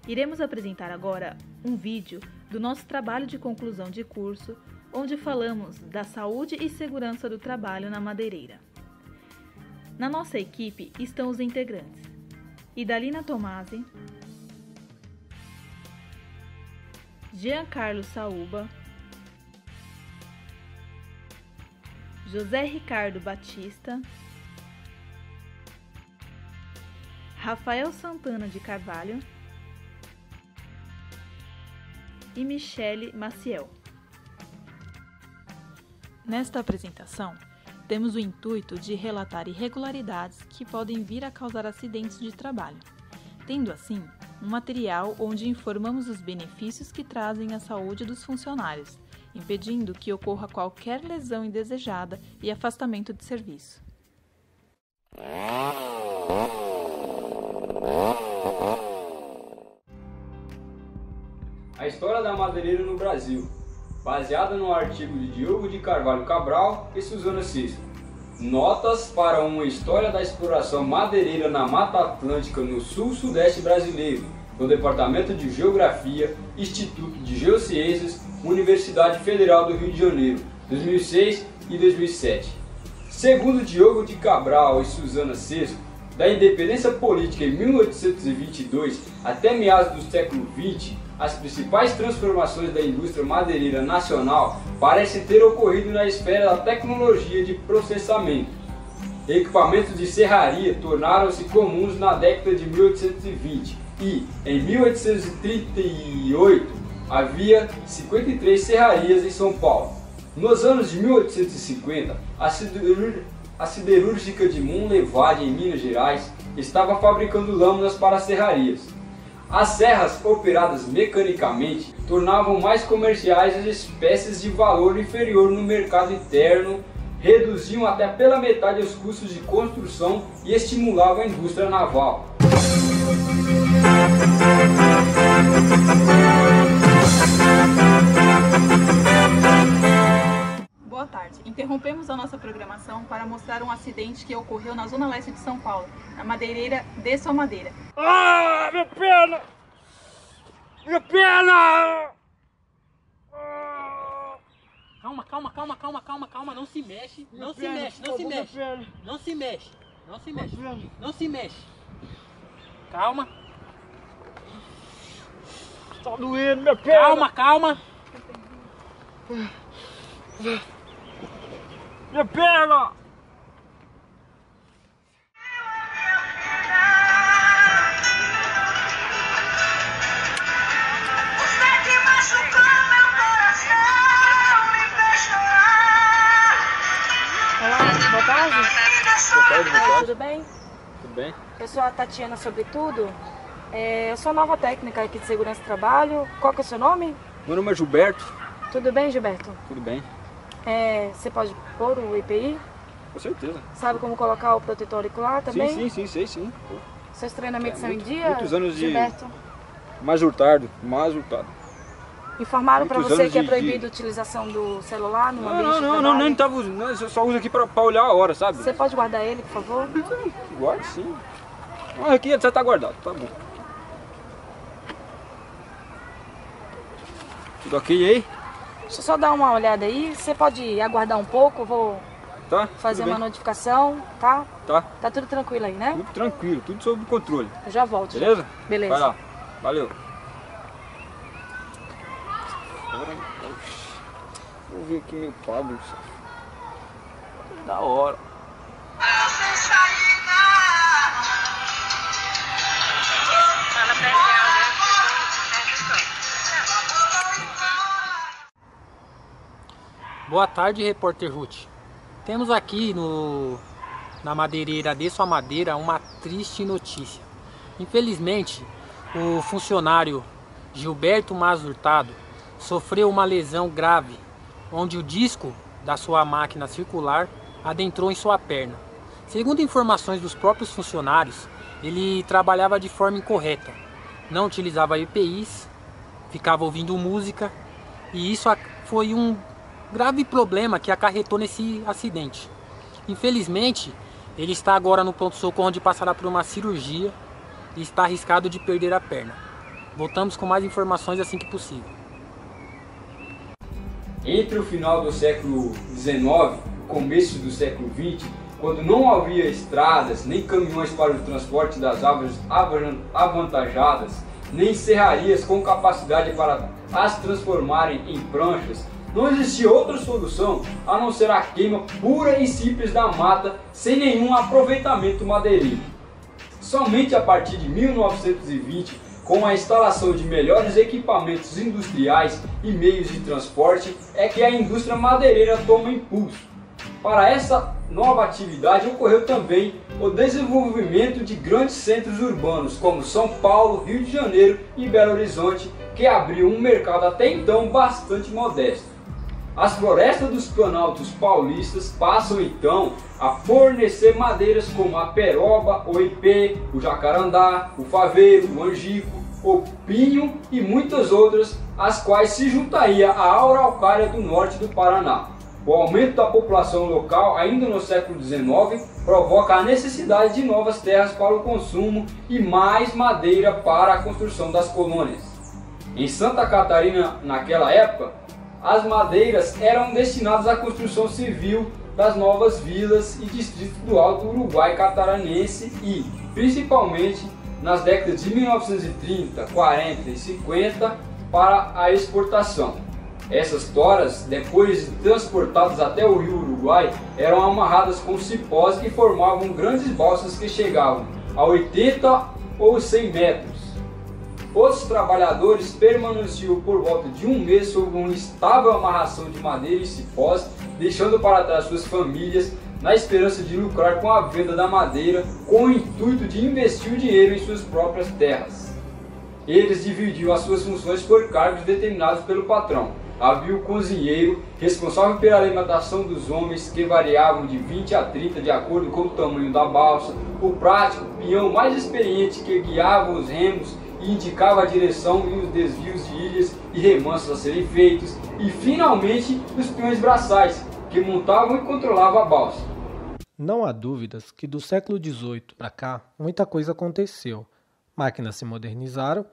Iremos apresentar agora um vídeo do nosso trabalho de conclusão de curso, onde falamos da saúde e segurança do trabalho na madeireira. Na nossa equipe estão os integrantes: Idalina Tomasi, Giancarlo Saúba, José Ricardo Batista, Rafael Santana de Carvalho e Michele Maciel. Nesta apresentação, temos o intuito de relatar irregularidades que podem vir a causar acidentes de trabalho, tendo assim um material onde informamos os benefícios que trazem à saúde dos funcionários, impedindo que ocorra qualquer lesão indesejada e afastamento de serviço. A história da madeireira no Brasil, baseada no artigo de Diogo de Carvalho Cabral e Suzana Cisco. Notas para uma história da exploração madeireira na Mata Atlântica no sul-sudeste brasileiro, do Departamento de Geografia, Instituto de Geociências, Universidade Federal do Rio de Janeiro, 2006 e 2007. Segundo Diogo de Cabral e Suzana Cisco, da independência política em 1822 até meados do século XX, as principais transformações da indústria madeireira nacional parecem ter ocorrido na esfera da tecnologia de processamento. Equipamentos de serraria tornaram-se comuns na década de 1820 e, em 1838, havia 53 serrarias em São Paulo. Nos anos de 1850, a siderúrgica de Monlevade, em Minas Gerais, estava fabricando lâminas para serrarias. As serras operadas mecanicamente tornavam mais comerciais as espécies de valor inferior no mercado interno, reduziam até pela metade os custos de construção e estimulavam a indústria naval. Boa tarde. Interrompemos a nossa programação para mostrar um acidente que ocorreu na zona leste de São Paulo, na madeireira de Sua Madeira. Ah, minha perna! Minha perna! Calma, não se mexe, não se mexe. Calma. Tá doendo minha perna! Calma. Minha perna! Boa tarde. Tudo bem? Tudo bem? Eu sou a Tatiana Sobretudo. Eu sou nova técnica aqui de segurança do trabalho. Qual que é o seu nome? Meu nome é Gilberto. Tudo bem, Gilberto? Tudo bem? Você pode pôr o EPI? Com certeza. Sabe como colocar o protetor auricular também? Sim, sei sim. Pô. Seus treinamentos são em dia? Muitos anos de... Gilberto? Mais hurtado. Informaram para Muitos você anos que é de- proibido a utilização do celular no ambiente de Não, trabalho? nem tava usando. Não, eu só uso aqui pra olhar a hora, sabe? Você pode guardar ele, por favor? Guarda sim. Não, aqui já tá guardado, tá bom. Tudo ok aí? Deixa eu só dar uma olhada aí. Você pode aguardar um pouco, eu vou Tá? fazer Tudo uma bem. notificação, tá? Tá, Tá tudo tranquilo aí, né? tudo tranquilo, tudo sob controle. Eu já volto. já. Beleza? Beleza. Vai lá. Valeu. Vou ver aqui meu Pablo. Da hora. Boa tarde, repórter Ruth. Temos aqui na madeireira de Sua Madeira uma triste notícia. Infelizmente, o funcionário Gilberto Mazurtado sofreu uma lesão grave, onde o disco da sua máquina circular adentrou em sua perna. Segundo informações dos próprios funcionários, ele trabalhava de forma incorreta, não utilizava EPIs, ficava ouvindo música, e isso foi um grave problema que acarretou nesse acidente. Infelizmente, ele está agora no pronto-socorro, onde passará por uma cirurgia e está arriscado de perder a perna. Voltamos com mais informações assim que possível. Entre o final do século XIX e começo do século XX, quando não havia estradas, nem caminhões para o transporte das árvores avantajadas, nem serrarias com capacidade para as transformarem em pranchas, não existia outra solução a não ser a queima pura e simples da mata sem nenhum aproveitamento madeireiro. Somente a partir de 1920, com a instalação de melhores equipamentos industriais e meios de transporte, é que a indústria madeireira toma impulso. Para essa nova atividade ocorreu também o desenvolvimento de grandes centros urbanos como São Paulo, Rio de Janeiro e Belo Horizonte, que abriu um mercado até então bastante modesto. As florestas dos planaltos paulistas passam então a fornecer madeiras como a peroba, o ipê, o jacarandá, o faveiro, o angico, o pinho e muitas outras, às quais se juntaria a araucária do norte do Paraná. O aumento da população local, ainda no século XIX, provoca a necessidade de novas terras para o consumo e mais madeira para a construção das colônias. Em Santa Catarina, naquela época, as madeiras eram destinadas à construção civil das novas vilas e distritos do Alto Uruguai catarinense e, principalmente, nas décadas de 1930, 40 e 50, para a exportação. Essas toras, depois de transportadas até o rio Uruguai, eram amarradas com cipós e formavam grandes balsas que chegavam a 80 ou 100 metros. Os trabalhadores permaneciam por volta de um mês sob uma estável amarração de madeira e cipós, deixando para trás suas famílias na esperança de lucrar com a venda da madeira, com o intuito de investir o dinheiro em suas próprias terras. Eles dividiam as suas funções por cargos determinados pelo patrão. Havia o cozinheiro, responsável pela alimentação dos homens, que variavam de 20 a 30 de acordo com o tamanho da balsa, o prático, peão mais experiente que guiava os remos e indicava a direção e os desvios de ilhas e remansos a serem feitos, e finalmente os peões braçais, que montavam e controlavam a balsa. Não há dúvidas que do século XVIII para cá muita coisa aconteceu. Máquinas se modernizaram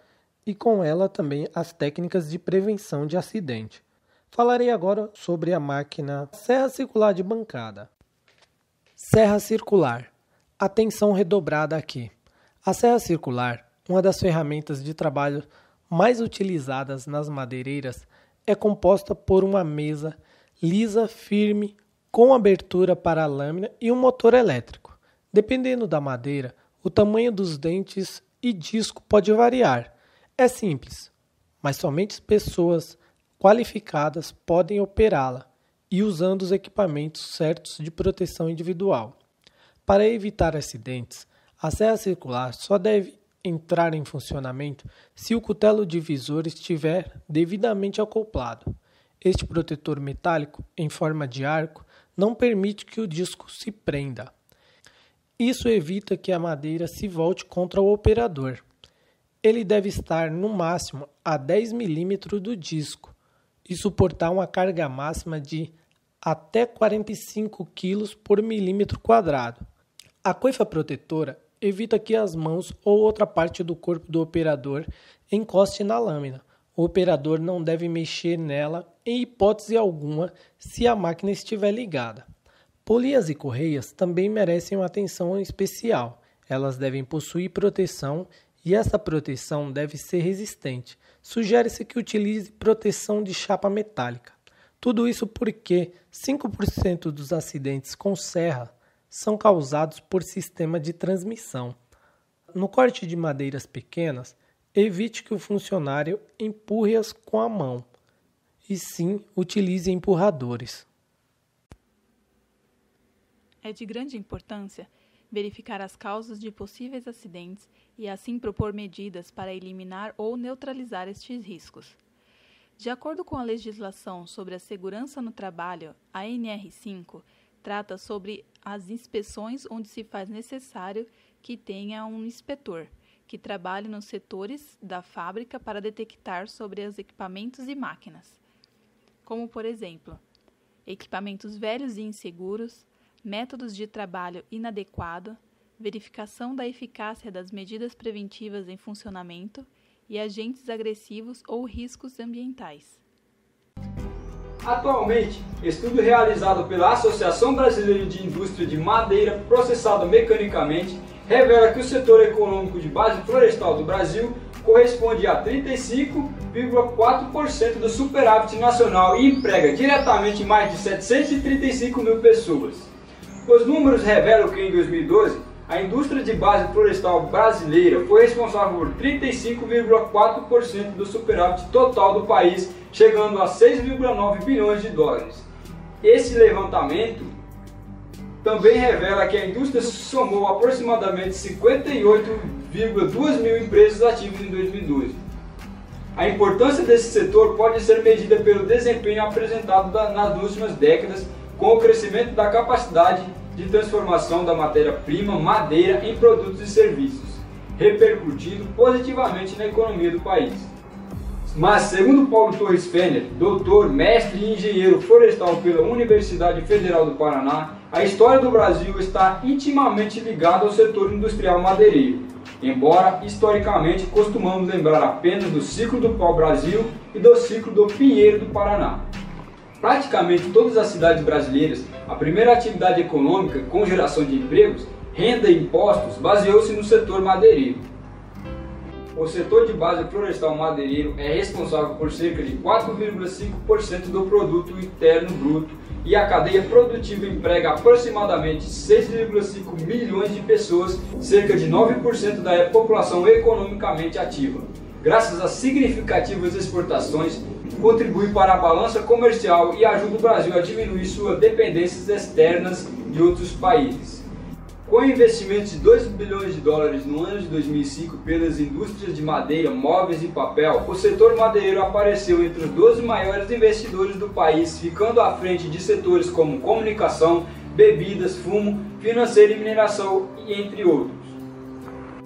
e com ela também as técnicas de prevenção de acidente. Falarei agora sobre a máquina serra circular de bancada. Serra circular. Atenção redobrada aqui. A serra circular, uma das ferramentas de trabalho mais utilizadas nas madeireiras, é composta por uma mesa lisa, firme, com abertura para a lâmina e um motor elétrico. Dependendo da madeira, o tamanho dos dentes e disco pode variar. É simples, mas somente pessoas qualificadas podem operá-la e usando os equipamentos certos de proteção individual. Para evitar acidentes, a serra circular só deve entrar em funcionamento se o cutelo divisor estiver devidamente acoplado. Este protetor metálico, em forma de arco, não permite que o disco se prenda. Isso evita que a madeira se volte contra o operador. Ele deve estar no máximo a 10 mm do disco e suportar uma carga máxima de até 45 kg por milímetro quadrado. A coifa protetora evita que as mãos ou outra parte do corpo do operador encoste na lâmina. O operador não deve mexer nela em hipótese alguma se a máquina estiver ligada. Polias e correias também merecem uma atenção especial. Elas devem possuir proteção e essa proteção deve ser resistente. Sugere-se que utilize proteção de chapa metálica. Tudo isso porque 5% dos acidentes com serra são causados por sistema de transmissão. No corte de madeiras pequenas, evite que o funcionário empurre-as com a mão, e sim utilize empurradores. É de grande importância verificar as causas de possíveis acidentes e assim propor medidas para eliminar ou neutralizar estes riscos. De acordo com a legislação sobre a segurança no trabalho, a NR5 trata sobre as inspeções onde se faz necessário que tenha um inspetor, que trabalhe nos setores da fábrica para detectar sobre os equipamentos e máquinas, como, por exemplo, equipamentos velhos e inseguros, métodos de trabalho inadequado, verificação da eficácia das medidas preventivas em funcionamento e agentes agressivos ou riscos ambientais. Atualmente, estudo realizado pela Associação Brasileira de Indústria de Madeira Processada Mecanicamente revela que o setor econômico de base florestal do Brasil corresponde a 35,4% do superávit nacional e emprega diretamente mais de 735 mil pessoas. Os números revelam que em 2012, a indústria de base florestal brasileira foi responsável por 35,4% do superávit total do país, chegando a 6,9 bilhões de dólares. Esse levantamento também revela que a indústria somou aproximadamente 58,2 mil empresas ativas em 2012. A importância desse setor pode ser medida pelo desempenho apresentado nas últimas décadas, com o crescimento da capacidade de transformação da matéria-prima madeira em produtos e serviços, repercutindo positivamente na economia do país. Mas, segundo Paulo Torres Fenner, doutor, mestre e engenheiro florestal pela Universidade Federal do Paraná, a história do Brasil está intimamente ligada ao setor industrial madeireiro, embora historicamente costumamos lembrar apenas do ciclo do pau-brasil e do ciclo do pinheiro do Paraná. Praticamente todas as cidades brasileiras, a primeira atividade econômica com geração de empregos, renda e impostos baseou-se no setor madeireiro. O setor de base florestal madeireiro é responsável por cerca de 4,5% do produto interno bruto e a cadeia produtiva emprega aproximadamente 6,5 milhões de pessoas, cerca de 9% da população economicamente ativa. Graças a significativas exportações, contribui para a balança comercial e ajuda o Brasil a diminuir suas dependências externas de outros países. Com investimentos de 2 bilhões de dólares no ano de 2005 pelas indústrias de madeira, móveis e papel, o setor madeireiro apareceu entre os 12 maiores investidores do país, ficando à frente de setores como comunicação, bebidas, fumo, financeiro e mineração, entre outros.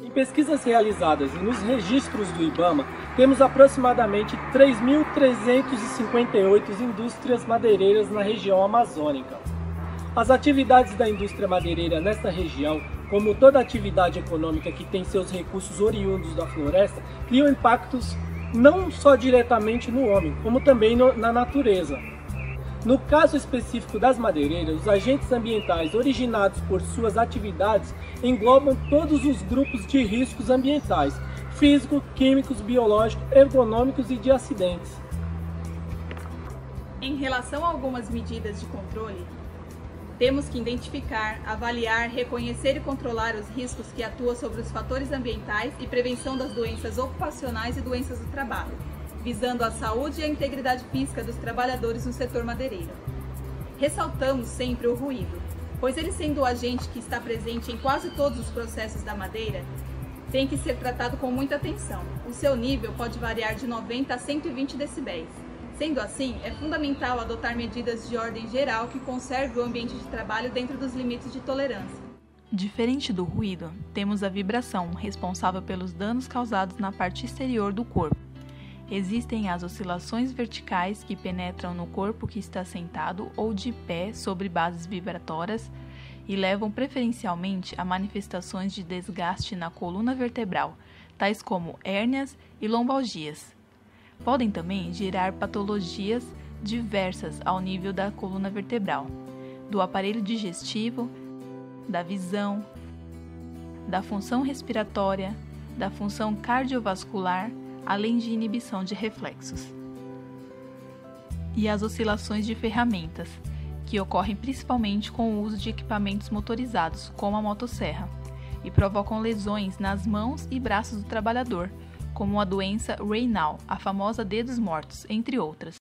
Em pesquisas realizadas e nos registros do IBAMA, temos aproximadamente 3.358 indústrias madeireiras na região amazônica. As atividades da indústria madeireira nesta região, como toda atividade econômica que tem seus recursos oriundos da floresta, criam impactos não só diretamente no homem, como também na natureza. No caso específico das madeireiras, os agentes ambientais originados por suas atividades englobam todos os grupos de riscos ambientais, físicos, químicos, biológicos, ergonômicos e de acidentes. Em relação a algumas medidas de controle, temos que identificar, avaliar, reconhecer e controlar os riscos que atuam sobre os fatores ambientais e prevenção das doenças ocupacionais e doenças do trabalho, visando a saúde e a integridade física dos trabalhadores no setor madeireiro. Ressaltamos sempre o ruído, pois ele sendo o agente que está presente em quase todos os processos da madeira, tem que ser tratado com muita atenção. O seu nível pode variar de 90 a 120 decibéis. Sendo assim, é fundamental adotar medidas de ordem geral que conservem o ambiente de trabalho dentro dos limites de tolerância. Diferente do ruído, temos a vibração, responsável pelos danos causados na parte exterior do corpo. Existem as oscilações verticais que penetram no corpo que está sentado ou de pé sobre bases vibratórias e levam preferencialmente a manifestações de desgaste na coluna vertebral, tais como hérnias e lombalgias. Podem também gerar patologias diversas ao nível da coluna vertebral, do aparelho digestivo, da visão, da função respiratória, da função cardiovascular, além de inibição de reflexos. E as oscilações de ferramentas, que ocorrem principalmente com o uso de equipamentos motorizados, como a motosserra, e provocam lesões nas mãos e braços do trabalhador, como a doença Raynaud, a famosa dedos mortos, entre outras.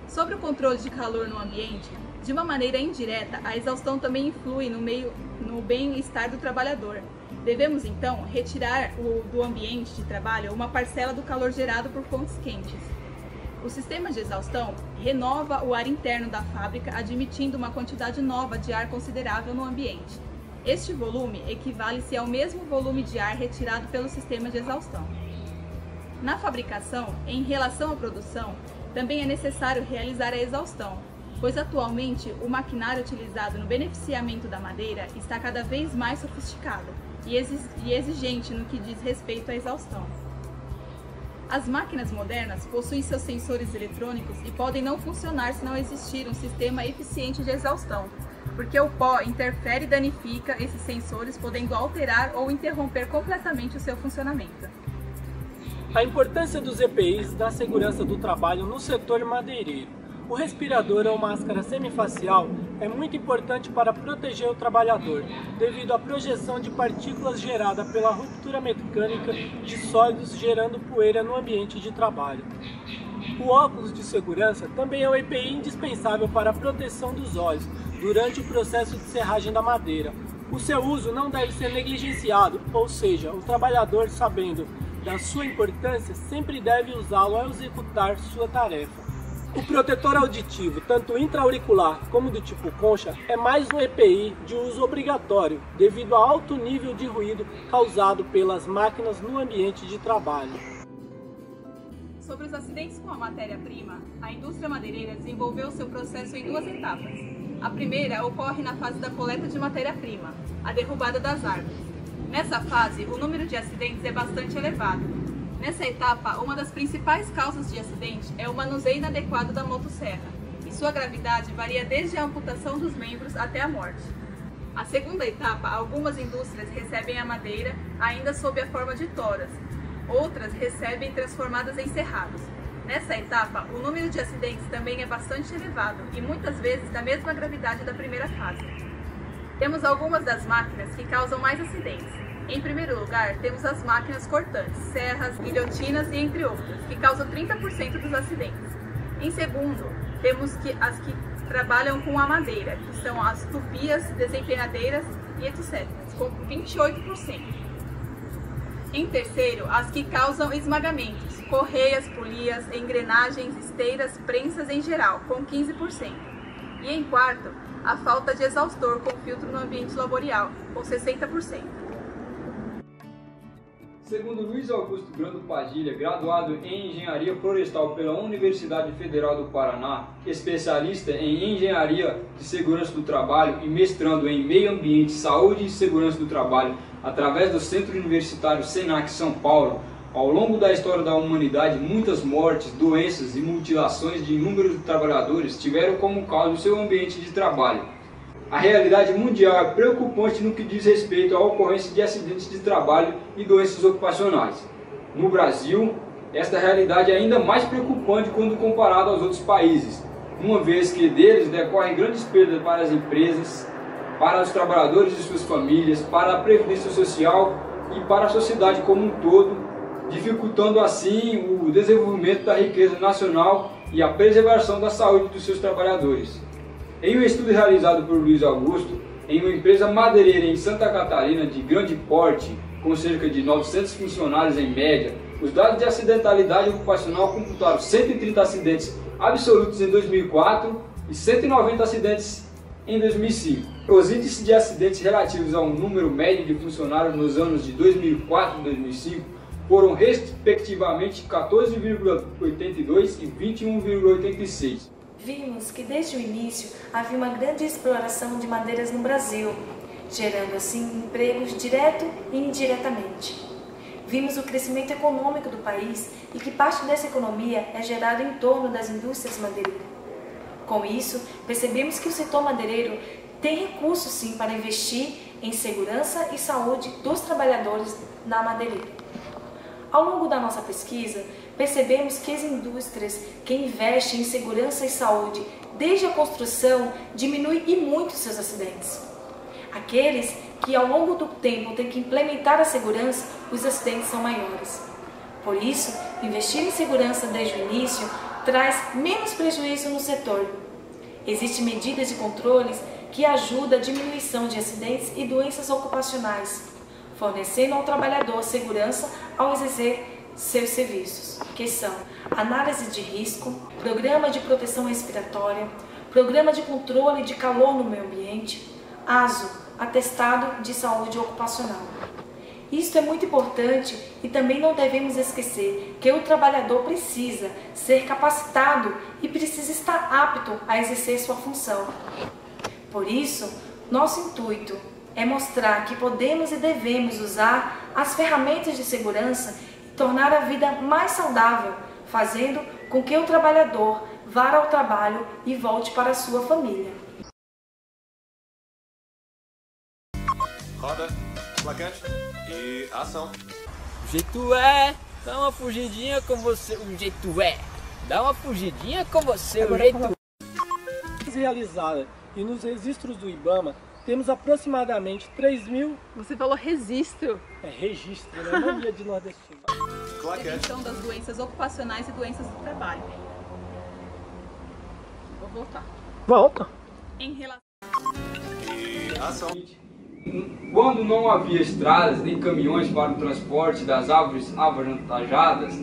Sobre o controle de calor no ambiente, de uma maneira indireta, a exaustão também influi no bem-estar do trabalhador. Devemos, então, retirar do ambiente de trabalho uma parcela do calor gerado por fontes quentes. O sistema de exaustão renova o ar interno da fábrica, admitindo uma quantidade nova de ar considerável no ambiente. Este volume equivale-se ao mesmo volume de ar retirado pelo sistema de exaustão. Na fabricação, em relação à produção, também é necessário realizar a exaustão, pois atualmente o maquinário utilizado no beneficiamento da madeira está cada vez mais sofisticado e exigente no que diz respeito à exaustão. As máquinas modernas possuem seus sensores eletrônicos e podem não funcionar se não existir um sistema eficiente de exaustão, porque o pó interfere e danifica esses sensores, podendo alterar ou interromper completamente o seu funcionamento. A importância dos EPIs da segurança do trabalho no setor madeireiro. O respirador ou máscara semifacial é muito importante para proteger o trabalhador, devido à projeção de partículas gerada pela ruptura mecânica de sólidos gerando poeira no ambiente de trabalho. O óculos de segurança também é um EPI indispensável para a proteção dos olhos durante o processo de serragem da madeira. O seu uso não deve ser negligenciado, ou seja, o trabalhador, sabendo da sua importância, sempre deve usá-lo ao executar sua tarefa. O protetor auditivo, tanto intra-auricular como do tipo concha, é mais um EPI de uso obrigatório, devido ao alto nível de ruído causado pelas máquinas no ambiente de trabalho. Sobre os acidentes com a matéria-prima, a indústria madeireira desenvolveu seu processo em duas etapas. A primeira ocorre na fase da coleta de matéria-prima, a derrubada das árvores. Nessa fase, o número de acidentes é bastante elevado. Nessa etapa, uma das principais causas de acidente é o manuseio inadequado da motosserra, e sua gravidade varia desde a amputação dos membros até a morte. A segunda etapa, algumas indústrias recebem a madeira ainda sob a forma de toras, outras recebem transformadas em serrados. Nessa etapa, o número de acidentes também é bastante elevado e muitas vezes da mesma gravidade da primeira fase. Temos algumas das máquinas que causam mais acidentes. Em primeiro lugar, temos as máquinas cortantes, serras, guilhotinas e entre outras, que causam 30% dos acidentes. Em segundo, temos as que trabalham com a madeira, que são as tupias, desempenadeiras e etc., com 28%. Em terceiro, as que causam esmagamentos, correias, polias, engrenagens, esteiras, prensas em geral, com 15%. E em quarto, a falta de exaustor com filtro no ambiente laboral, com 60%. Segundo Luiz Augusto Grando Padilha, graduado em Engenharia Florestal pela Universidade Federal do Paraná, especialista em Engenharia de Segurança do Trabalho e mestrando em Meio Ambiente, Saúde e Segurança do Trabalho através do Centro Universitário Senac São Paulo, ao longo da história da humanidade, muitas mortes, doenças e mutilações de inúmeros trabalhadores tiveram como causa o seu ambiente de trabalho. A realidade mundial é preocupante no que diz respeito à ocorrência de acidentes de trabalho e doenças ocupacionais. No Brasil, esta realidade é ainda mais preocupante quando comparada aos outros países, uma vez que deles decorrem grandes perdas para as empresas, para os trabalhadores e suas famílias, para a previdência social e para a sociedade como um todo, dificultando assim o desenvolvimento da riqueza nacional e a preservação da saúde dos seus trabalhadores. Em um estudo realizado por Luiz Augusto, em uma empresa madeireira em Santa Catarina de grande porte, com cerca de 900 funcionários em média, os dados de acidentalidade ocupacional computaram 130 acidentes absolutos em 2004 e 190 acidentes em 2005. Os índices de acidentes relativos ao número médio de funcionários nos anos de 2004 e 2005 foram respectivamente 14,82 e 21,86. Vimos que desde o início havia uma grande exploração de madeiras no Brasil, gerando assim empregos direto e indiretamente. Vimos o crescimento econômico do país e que parte dessa economia é gerada em torno das indústrias madeireiras. Com isso, percebemos que o setor madeireiro tem recursos sim para investir em segurança e saúde dos trabalhadores na madeireira. Ao longo da nossa pesquisa, percebemos que as indústrias que investem em segurança e saúde desde a construção diminuem e muito seus acidentes. Aqueles que ao longo do tempo têm que implementar a segurança, os acidentes são maiores. Por isso, investir em segurança desde o início traz menos prejuízo no setor. Existem medidas de controles que ajudam a diminuição de acidentes e doenças ocupacionais, fornecendo ao trabalhador segurança ao exercer seus serviços, que são análise de risco, programa de proteção respiratória, programa de controle de calor no meio ambiente, ASO, atestado de saúde ocupacional. Isto é muito importante e também não devemos esquecer que o trabalhador precisa ser capacitado e precisa estar apto a exercer sua função. Por isso, nosso intuito é mostrar que podemos e devemos usar as ferramentas de segurança tornar a vida mais saudável, fazendo com que o trabalhador vá ao trabalho e volte para a sua família. Roda, placante e ação. O jeito é, dá uma fugidinha com você, o jeito é. Dá uma fugidinha com você, o jeito é. Realizada e nos registros do IBAMA, temos aproximadamente 3.000... Você falou registro. É registro, né? Mania de nordestino. Prevenção das doenças ocupacionais e doenças do trabalho. Vou voltar. Volta. Em relação... E ação. Quando não havia estradas nem caminhões para o transporte das árvores avantajadas,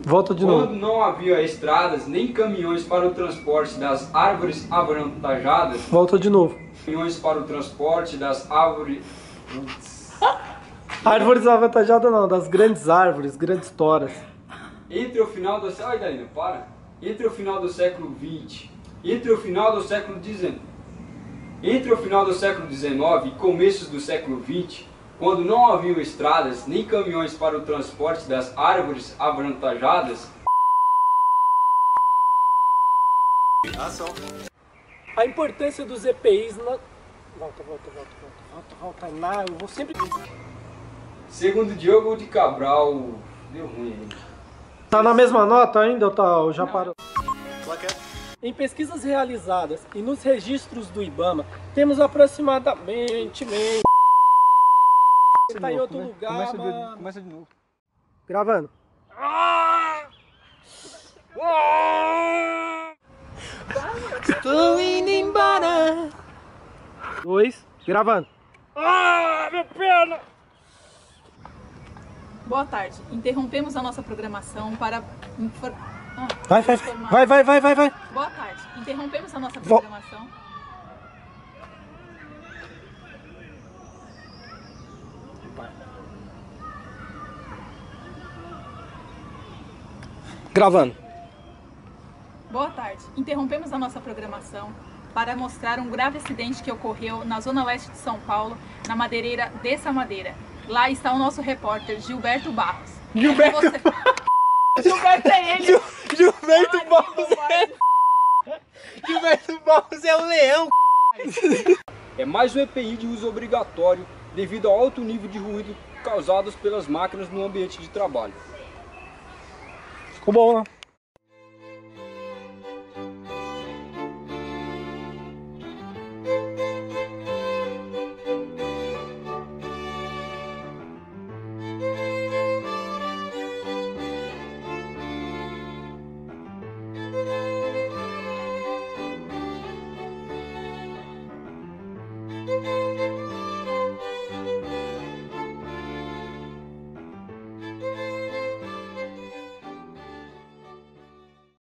Volta de quando novo. não havia estradas nem caminhões para o transporte das árvores avantajadas, Volta de novo. caminhões para o transporte das árvores... Árvores avantajadas não, das grandes árvores, grandes toras. Entre o final do século... Ai, Dalina, para! Entre o final do século XX, entre o final do século XIX e começos do século XX, quando não haviam estradas nem caminhões para o transporte das árvores avantajadas, Ação. A importância dos EPIs na... Volta. Eu vou sempre... segundo Diogo de Cabral... Deu ruim aí. Tá na mesma nota ainda ou já parou? Plaquete. Em pesquisas realizadas e nos registros do IBAMA, temos aproximadamente... Você tá em outro lugar, mano. Começa de novo. Gravando. Tô indo embora. 2, gravando. Minha perna! Boa tarde. Interrompemos a nossa programação para Vai. Boa tarde. Interrompemos a nossa Vo- programação. Gravando. Boa tarde. Interrompemos a nossa programação para mostrar um grave acidente que ocorreu na zona leste de São Paulo, na madeireira dessa madeira. Lá está o nosso repórter Gilberto Barros. Gilberto Gilberto é ele! Gilberto Barros Gilberto Barros é o leão. É mais um EPI de uso obrigatório devido ao alto nível de ruído causados pelas máquinas no ambiente de trabalho. Ficou bom, né?